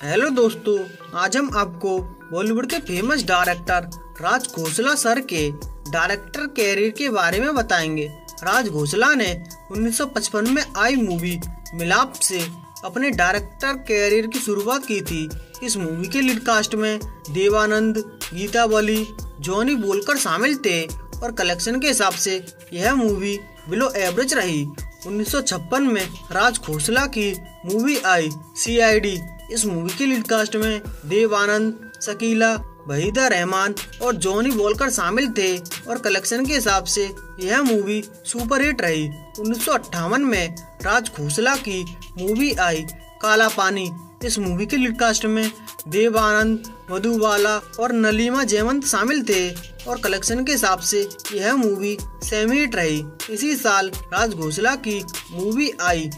Hello दोस्तों, आज हम आपको बॉलीवुड के famous director Raj Khosla sir के डायरेक्टर कैरियर के बारे में बताएंगे। राज खोसला ने 1955 में आई मूवी मिलाप से अपने डायरेक्टर कैरियर की शुरुआत की थी। इस मूवी के लीड कास्ट में देव आनंद, गीता बली, जॉनी वॉकर शामिल थे और कलेक्शन के हिसाब से यह मूवी बिलो एवरेज रही। 1956 में राज खोसला की मूवी आई CID। इस मूवी के लीड कास्ट में देव आनंद, शकीला, वहीदा रहमान और जॉनी वॉकर शामिल थे और कलेक्शन के हिसाब से यह मूवी सुपरहिट रही। 1958 में राज खोसला की मूवी आई काला पानी। इस मूवी के लीड कास्ट में देव आनंद, मधुबाला और नलीमा जयवंत शामिल थे और कलेक्शन के हिसाब से यह मूवी सेमी हिट रही। इसी साल राज खोसला की मूवी आई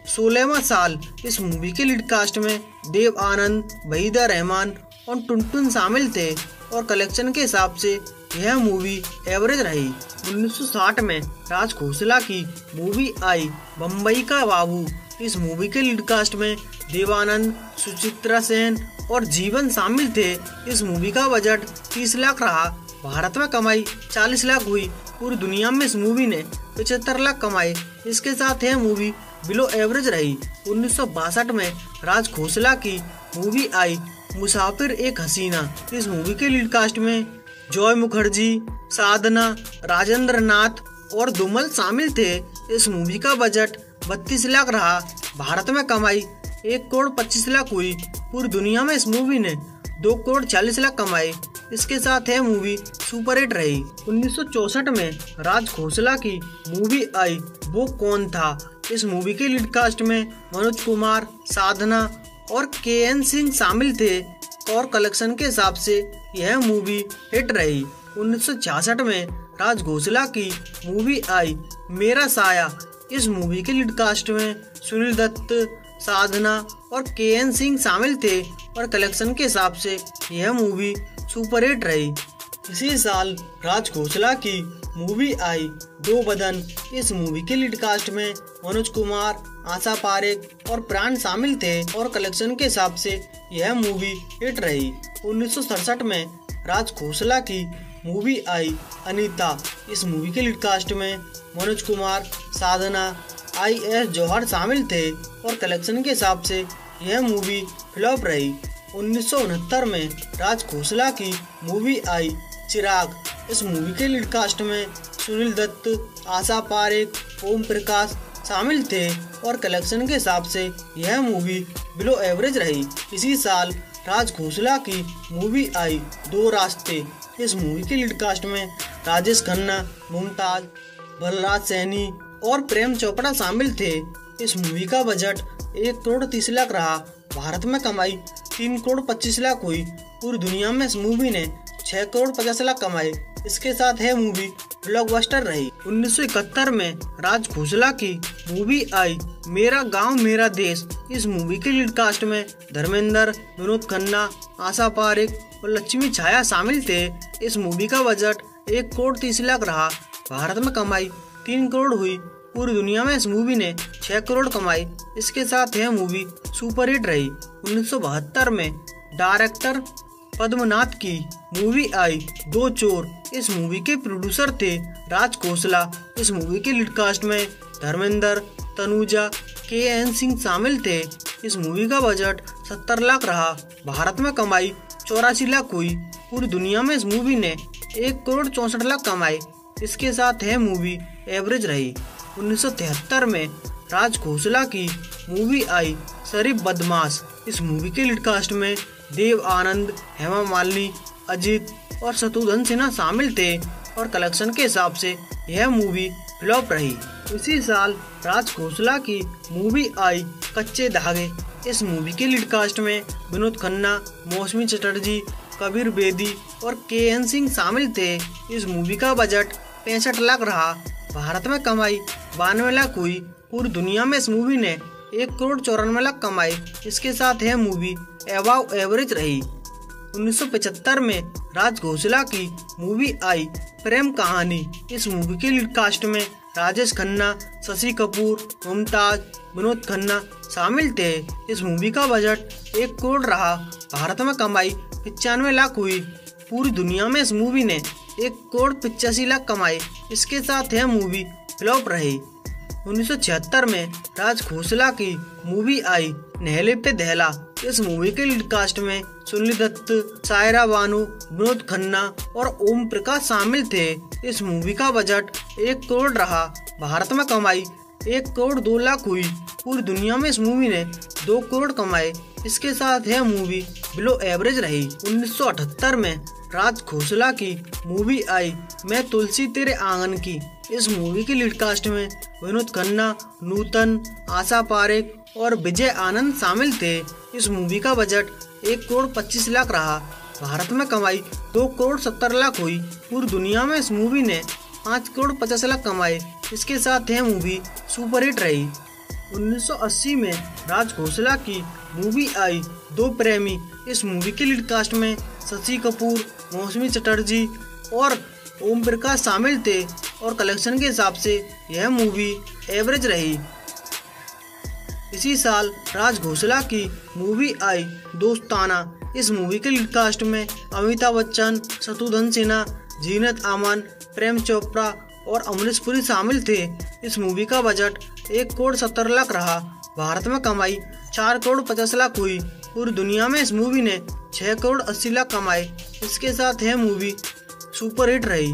16वां साल। इस मूवी के लीड कास्ट में देव आनंद, वहीदा रहमान और टुनटुन शामिल थे और कलेक्शन के हिसाब से यह मूवी एवरेज रही। 1960 में राज खोसला की मूवी आई बम्बई का बाबू। इस मूवी के लीड कास्ट में देवानंद, सुचित्रा सेन और जीवन शामिल थे। इस मूवी का बजट 30 लाख रहा। भारत में कमाई 40 लाख हुई। पूरी दुनिया में इस मूवी ने 75 लाख कमाए। इसके साथ यह मूवी बिलो एवरेज रही। 1962 में राज खोसला की मूवी आई मुसाफिर एक हसीना। इस मूवी के लीड कास्ट में जॉय मुखर्जी, साधना, राजेंद्र नाथ और दुमल शामिल थे। इस मूवी का बजट 32 लाख रहा। भारत में कमाई 1 करोड़ 25 लाख हुई। पूरी दुनिया में इस मूवी ने 2 करोड़ 40 लाख कमाए। इसके साथ यह मूवी सुपरहिट रही। 1964 में राज खोसला की मूवी आई वो कौन था। इस मूवी के लीड कास्ट में मनोज कुमार, साधना और KN सिंह शामिल थे और कलेक्शन के हिसाब से यह मूवी हिट रही। 1966 में राज खोसला की मूवी आई मेरा साया। इस मूवी के लीड कास्ट में सुनील दत्त, साधना और KN सिंह शामिल थे और कलेक्शन के हिसाब से यह मूवी सुपरहिट रही। इसी साल राज खोसला की मूवी आई दो बदन। इस मूवी के लीड कास्ट में मनोज कुमार, आशा पारेख और प्राण शामिल थे और कलेक्शन के हिसाब से यह मूवी हिट रही। 1967 में राज खोसला की मूवी आई अनीता। इस मूवी के लीड कास्ट में मनोज कुमार, साधना, IS जौहर शामिल थे और कलेक्शन के हिसाब से यह मूवी फ्लॉप रही। 1969 में राज खोसला की मूवी आई चिराग। इस मूवी के लीड कास्ट में सुनील दत्त, आशा पारेख, ओम प्रकाश शामिल थे और कलेक्शन के हिसाब से यह मूवी बिलो एवरेज रही। इसी साल राज खोसला की मूवी आई दो रास्ते। इस मूवी के लीड कास्ट में राजेश खन्ना, मुमताज, बलराज सैनी और प्रेम चोपड़ा शामिल थे। इस मूवी का बजट 1 करोड़ 30 लाख रहा। भारत में कमाई 3 करोड़ 25 लाख हुई। पूरी दुनिया में इस मूवी ने 6 करोड़ 50 लाख कमाए। इसके साथ यह मूवी ब्लॉकबस्टर रही। 1971 में राज खोसला की मूवी आई मेरा गांव मेरा देश। इस मूवी के लीड कास्ट में धर्मेंद्र, विनोद खन्ना, आशा पारेख और लक्ष्मी छाया शामिल थे। इस मूवी का बजट 1 करोड़ 30 लाख रहा। भारत में कमाई 3 करोड़ हुई। पूरी दुनिया में इस मूवी ने 6 करोड़ कमाए। इसके साथ यह मूवी सुपरहिट रही। 1972 में डायरेक्टर पद्मनाथ की मूवी आई दो चोर। इस मूवी के प्रोड्यूसर थे राज खोसला। इस मूवी के लीड कास्ट में धर्मेंद्र, तनुजा, KN सिंह शामिल थे। इस मूवी का बजट 70 लाख रहा। भारत में कमाई 84 लाख हुई। पूरी दुनिया में इस मूवी ने 1 करोड़ 64 लाख कमाए। इसके साथ यह मूवी एवरेज रही। 1973 में राज खोसला की मूवी आई शरीफ बदमाश। इस मूवी के लीड कास्ट में देव आनंद, हेमा मालिनी, अजीत और शत्रुघ्न सिन्हा शामिल थे और कलेक्शन के हिसाब से यह मूवी फ्लॉप रही। इसी साल राज खोसला की मूवी आई कच्चे धागे। इस मूवी के लीड कास्ट में विनोद खन्ना, मौसमी चटर्जी, कबीर बेदी और KN सिंह शामिल थे। इस मूवी का बजट 65 लाख रहा। भारत में कमाई 92 लाख हुई। पूरी दुनिया में इस मूवी ने 1 करोड़ 94 लाख कमाए। इसके साथ यह मूवी अबव एवरेज रही। 1975 में राज खोसला की मूवी आई प्रेम कहानी। इस मूवी के लीड कास्ट में राजेश खन्ना, शशि कपूर, मुमताज, विनोद खन्ना शामिल थे। इस मूवी का बजट 1 करोड़ रहा। भारत में कमाई 95 लाख हुई। पूरी दुनिया में इस मूवी ने 1 करोड़ 85 लाख कमाए। इसके साथ यह मूवी फ्लॉप रही। 1976 में राज खोसला की मूवी आई नहले पे दहला। इस मूवी के लीड कास्ट में सुनील दत्त, सायरा बानू, विनोद खन्ना और ओम प्रकाश शामिल थे। इस मूवी का बजट 1 करोड़ रहा। भारत में कमाई 1 करोड़ 2 लाख हुई। पूरी दुनिया में इस मूवी ने 2 करोड़ कमाए। इसके साथ यह मूवी बिलो एवरेज रही। 1978 में राज खोसला की मूवी आई मैं तुलसी तेरे आंगन की। इस मूवी के लीड कास्ट में विनोद खन्ना, नूतन, आशा पारेख और विजय आनंद शामिल थे। इस मूवी का बजट 1 करोड़ 25 लाख रहा। भारत में कमाई 2 करोड़ 70 लाख हुई। पूरी दुनिया में इस मूवी ने 5 करोड़ 50 लाख कमाए। इसके साथ यह मूवी सुपरहिट रही। 1980 में राज खोसला की मूवी आई दो प्रेमी। इस मूवी के लीड कास्ट में शशि कपूर, मौसमी चटर्जी और ओम प्रकाश शामिल थे और कलेक्शन के हिसाब से यह मूवी एवरेज रही। इसी साल राज खोसला की मूवी आई दोस्ताना। इस मूवी के लीड कास्ट में अमिताभ बच्चन, शत्रुघ्न सिन्हा, जीनत अमन, प्रेम चोपड़ा और अमरीश पुरी शामिल थे। इस मूवी का बजट 1 करोड़ 70 लाख रहा। भारत में कमाई 4 करोड़ 50 लाख हुई। पूरी दुनिया में इस मूवी ने 6 करोड़ 80 लाख कमाए। इसके साथ यह मूवी सुपरहिट रही।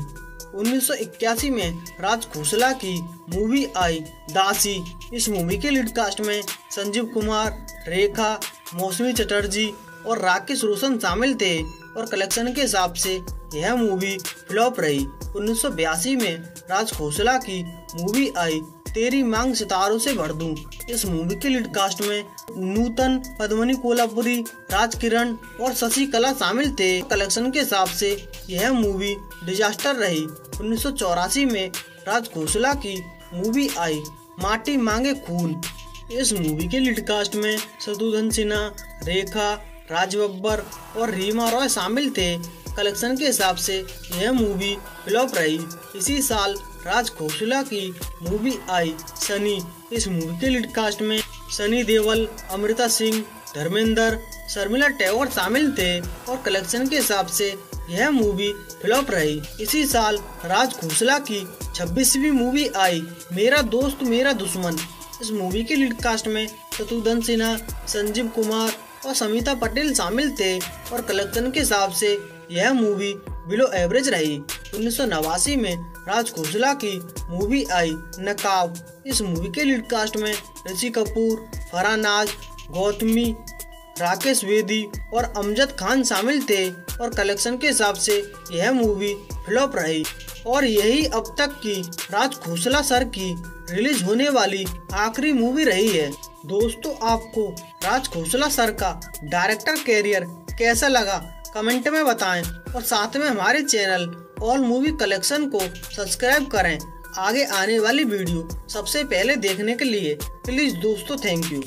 1981 में राज खोसला की मूवी आई दासी। इस मूवी के लीड कास्ट में संजीव कुमार, रेखा, मौसमी चटर्जी और राकेश रोशन शामिल थे और कलेक्शन के हिसाब से यह मूवी फ्लॉप रही। 1982 में राज खोसला की मूवी आई तेरी मांग सितारों से भर दूं। इस मूवी के लीड कास्ट में नूतन, पद्मिनी कोल्हापुरी, राज किरण और शशि कला शामिल थे। कलेक्शन के हिसाब से यह मूवी डिजास्टर रही। 1984 में राज खोसला की मूवी आई माटी मांगे खून। इस मूवी के लीड कास्ट में शत्रुघ्न सिन्हा, रेखा, राज बब्बर और रीमा रॉय शामिल थे। कलेक्शन के हिसाब से यह मूवी फ्लॉप रही। इसी साल राज खोसला की मूवी आई सनी। इस मूवी के लीड कास्ट में सनी देओल, अमृता सिंह, धर्मेंद्र, शर्मिला टैगोर शामिल थे और कलेक्शन के हिसाब से यह मूवी फ्लॉप रही। इसी साल राज खोसला की 26वीं मूवी आई मेरा दोस्त मेरा दुश्मन। इस मूवी के लीड कास्ट में शत्रुघ्न सिन्हा, संजीव कुमार और समिता पटेल शामिल थे और कलेक्शन के हिसाब से यह मूवी बिलो एवरेज रही। 1989 में राज खोसला की मूवी आई नकाब। इस मूवी के लीड कास्ट में ऋषि कपूर, फरहान नाज, गौतमी, राकेश बेदी और अमजद खान शामिल थे और कलेक्शन के हिसाब से यह मूवी फ्लॉप रही। और यही अब तक की राज खोसला सर की रिलीज होने वाली आखिरी मूवी रही है। दोस्तों, आपको राज खोसला सर का डायरेक्टर कैरियर कैसा लगा कमेंट में बताएं और साथ में हमारे चैनल ऑल मूवी कलेक्शन को सब्सक्राइब करें। आगे आने वाली वीडियो सबसे पहले देखने के लिए प्लीज दोस्तों थैंक यू।